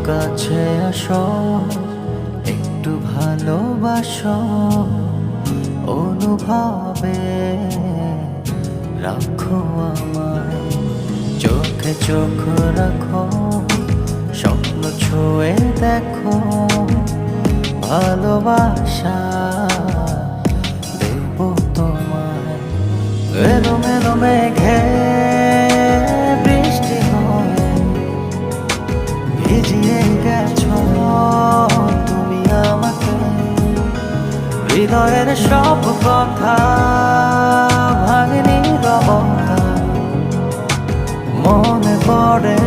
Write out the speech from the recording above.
কাছে আসো, একটু ভালোবাসো, অনুভবে রাখো আমায়। চোখে চোখ রাখো, স্বপ্ন ছুঁয়ে দেখো, ভালোবাসা দেব তোমায়। এলো মেলো মেঘে বৃষ্টি হয়ে ভিজিয়ে গেছো তুমি আমাকে। হৃদয়ের সব কথা ভাঙনি রবতা মনে পড়ে